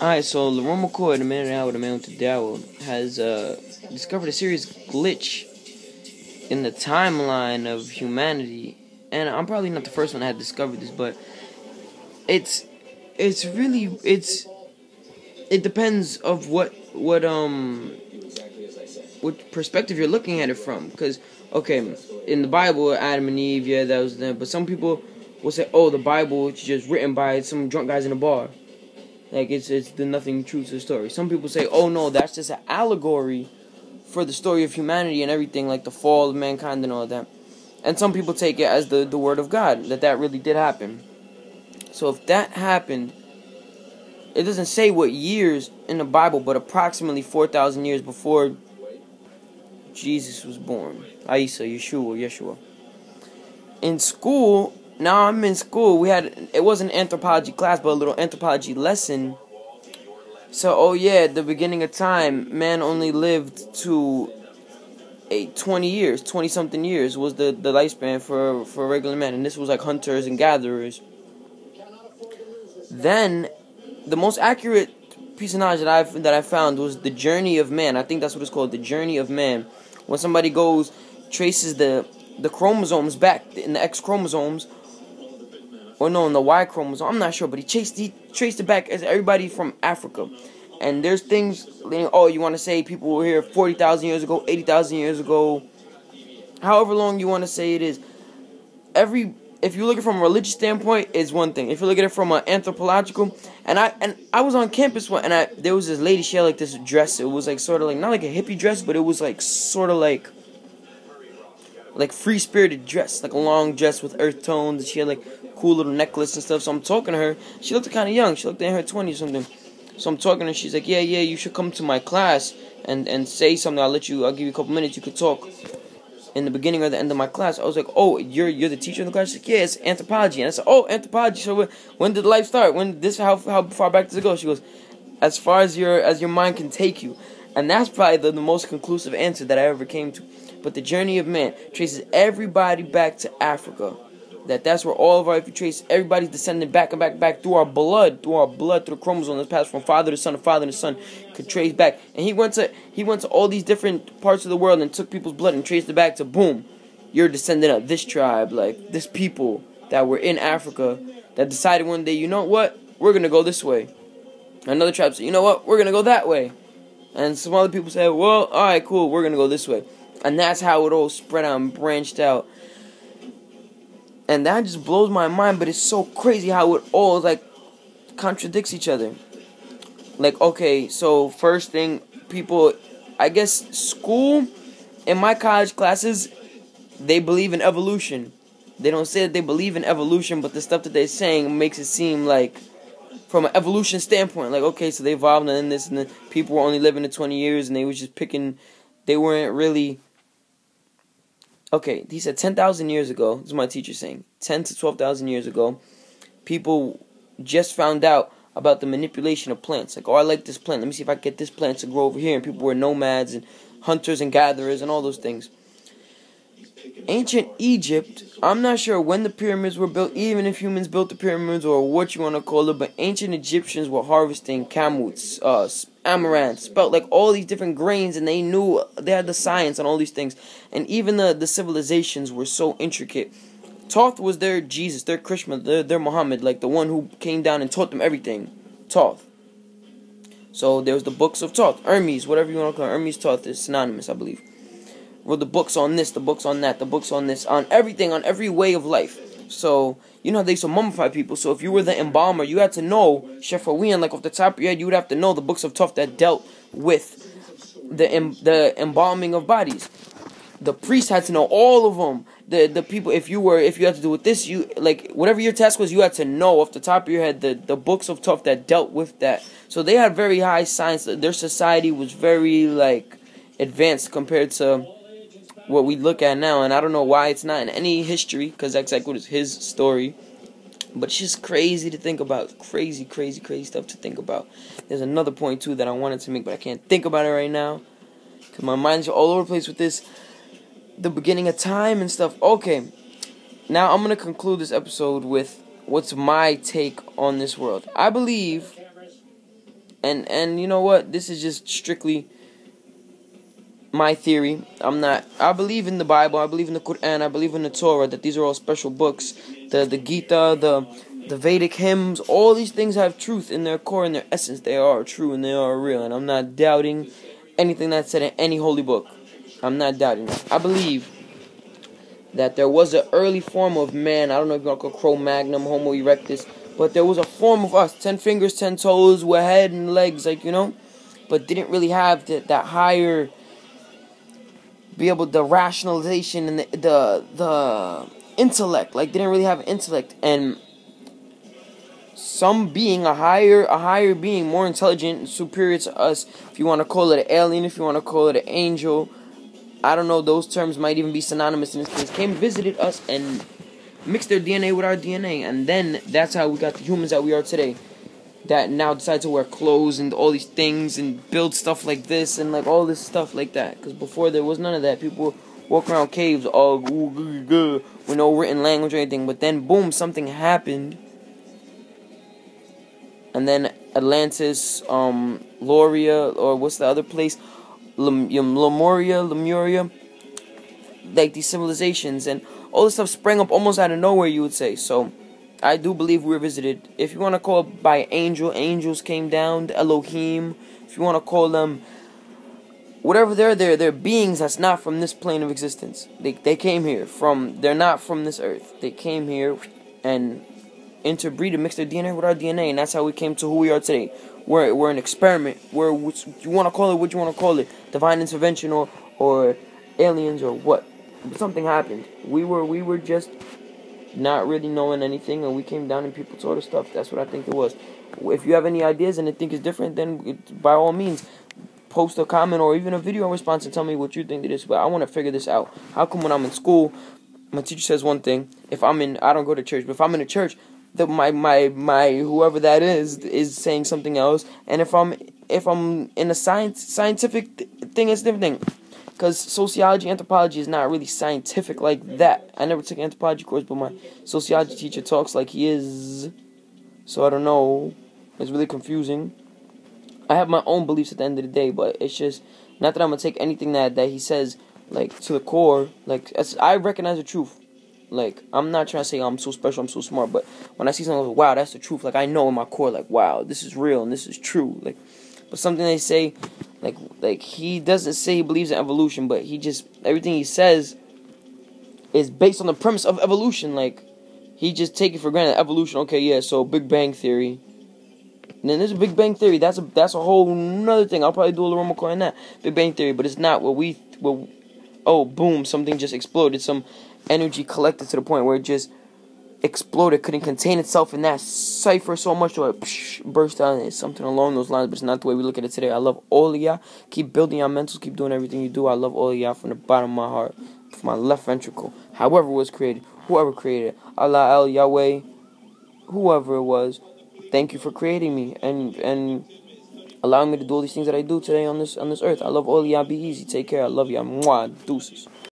Alright, so LeRoyyMcCoyy, the man now with the man with the dowel, has discovered a serious glitch in the timeline of humanity. And I'm probably not the first one that had discovered this, but it depends of what perspective you're looking at it from. Because, okay, in the Bible, Adam and Eve, yeah, that was them. But some people will say, oh, the Bible is just written by some drunk guys in a bar. Like, it's the nothing true to the story. Some people say, oh no, that's just an allegory for the story of humanity and everything, like the fall of mankind and all that. And some people take it as the word of God, that really did happen. So if that happened, it doesn't say what years in the Bible, but approximately 4,000 years before Jesus was born. Yeshua. In school, now I'm in school, it wasn't an anthropology class, but a little anthropology lesson. So, at the beginning of time, man only lived to 20-something years was the lifespan for a regular man. And this was like hunters and gatherers. Then, the most accurate piece of knowledge that I found was the journey of man. I think that's what it's called, the journey of man. When somebody traces the chromosomes back in the X chromosomes, or no, in the Y chromosome, I'm not sure, but he traced it back as everybody from Africa. And there's things, you want to say people were here 40,000 years ago, 80,000 years ago, however long you want to say it is. If you look at it from a religious standpoint, it's one thing. If you look at it from an anthropological, and I was on campus and there was this lady, she had like this dress. It was like sort of like, not like a hippie dress, but it was like sort of like free-spirited dress, like a long dress with earth tones, and she had like cool little necklace and stuff. So I'm talking to her. She looked kind of young. She looked in her 20s or something. So I'm talking to her. She's like, yeah, you should come to my class and say something. I'll give you a couple minutes. You could talk in the beginning or the end of my class. I was like, oh, you're the teacher in the class? She's like, yeah, it's anthropology. And I said, oh, anthropology. So when did life start? How far back does it go? She goes, as far as your mind can take you. And that's probably the most conclusive answer that I ever came to. But the journey of man traces everybody back to Africa. That's where all of our, if you trace everybody's descending back and back through our blood, through the chromosome that's passed from father to son, father to son, could trace back. And he went to all these different parts of the world and took people's blood and traced it back to, boom, you're a descendant of this tribe, like this people that were in Africa that decided one day, you know what, we're gonna go this way. Another tribe said, you know what, we're gonna go that way. And some other people said, well, alright, cool, we're gonna go this way. And that's how it all spread out and branched out. And that just blows my mind, but it's so crazy how it all, like, contradicts each other. Like, okay, so first thing, people, I guess school, in my college classes, they believe in evolution. They don't say that they believe in evolution, but the stuff that they're saying makes it seem like, from an evolution standpoint, like, okay, so they evolved and then this, and then people were only living to 20 years, and they was just picking, they weren't really... Okay, he said 10,000 years ago, this is my teacher saying, 10 to 12,000 years ago, people just found out about the manipulation of plants. Like, oh, I like this plant. Let me see if I can get this plant to grow over here. And people were nomads and hunters and gatherers and all those things. Ancient Egypt, I'm not sure when the pyramids were built, even if humans built the pyramids or what you want to call it, but ancient Egyptians were harvesting camels, amaranth, spelt, like all these different grains, and they had the science on all these things. And even the civilizations were so intricate. Thoth was their Jesus, their Krishna, their Muhammad, like the one who came down and taught them everything. Thoth. So there was the books of Thoth, Hermes, whatever you want to call it. Hermes, Thoth is synonymous, I believe. Wrote the books on this, the books on that, the books on this, on everything, on every way of life. So, you know how they used to mummify people. So if you were the embalmer, you had to know, Shefawian, like off the top of your head, you would have to know the books of Thoth that dealt with the embalming of bodies. The priest had to know all of them. The people, if you had to do with this, you, like, whatever your task was, you had to know off the top of your head the books of Thoth that dealt with that. So they had very high science. Their society was very, like, advanced compared to what we look at now, and I don't know why it's not in any history, because that's like what is his story, but it's just crazy to think about. Crazy stuff to think about. There's another point too that I wanted to make, but I can't think about it right now because my mind's all over the place with this, the beginning of time and stuff. Okay, now I'm gonna conclude this episode with what's my take on this world. I believe And you know what? This is just strictly my theory. I believe in the Bible, I believe in the Quran, I believe in the Torah, that these are all special books. The Gita, the Vedic hymns, all these things have truth in their core, in their essence. They are true and they are real. And I'm not doubting anything that's said in any holy book. I'm not doubting that. I believe that there was an early form of man. I don't know if you want to call Cro-Magnon, Homo erectus, but there was a form of us, 10 fingers, 10 toes, with a head and legs, but didn't really have that higher, be able the rationalization and the intellect, didn't really have intellect. And some being, a higher being, more intelligent, superior to us, if you want to call it an alien, if you want to call it an angel, I don't know, those terms might even be synonymous in this case, came, visited us, and mixed their DNA with our DNA, and then that's how we got the humans that we are today, that now decide to wear clothes and all these things and build stuff like this and all this stuff like that. Because before there was none of that. People walk around caves all with no written language or anything. But then boom, something happened, and then Atlantis, Loria, or what's the other place, Lemuria, these civilizations and all this stuff sprang up almost out of nowhere, you would say. So I do believe we were visited. If you want to call it by angels came down, the Elohim, if you want to call them whatever they're beings that's not from this plane of existence. They came here they're not from this earth. They came here and interbreeded, mixed their DNA with our DNA, and that's how we came to who we are today. We're an experiment. You want to call it what you want to call it, divine intervention or aliens or what. But something happened. We were just not really knowing anything, and we came down and people told us stuff. That's what I think it was. If you have any ideas and think it's different, then by all means post a comment or even a video response and tell me what you think it is. But I want to figure this out. How come when I'm in school, my teacher says one thing? I don't go to church, but if I'm in a church, my whoever that is saying something else. And if I'm in a scientific thing, it's a different thing. Because sociology, anthropology is not really scientific like that. I never took an anthropology course, but my sociology teacher talks like he is. So I don't know. It's really confusing. I have my own beliefs at the end of the day, but it's just not that I'm going to take anything that he says to the core. I recognize the truth. I'm not trying to say I'm so special, I'm so smart, but when I see something wow, that's the truth, I know in my core, wow, this is real and this is true. But something they say, he doesn't say he believes in evolution, but everything he says is based on the premise of evolution. He just take it for granted, evolution, okay, yeah, so Big Bang Theory. And then there's a Big Bang Theory, that's a whole nother thing. I'll probably do a LeRoyyMcCoyy on that, Big Bang Theory, but it's not boom, something just exploded, some energy collected to the point where it just exploded, couldn't contain itself in that cipher so much to burst out. It's something along those lines, but it's not the way we look at it today. I love all of y'all. Keep building your mentals, keep doing everything you do. I love all of y'all from the bottom of my heart, from my left ventricle. However it was created, whoever created it, Allah, El, Yahweh, whoever it was, thank you for creating me and allowing me to do all these things that I do today on this earth. I love all of y'all. Be easy. Take care. I love y'all. Mwah. Deuces.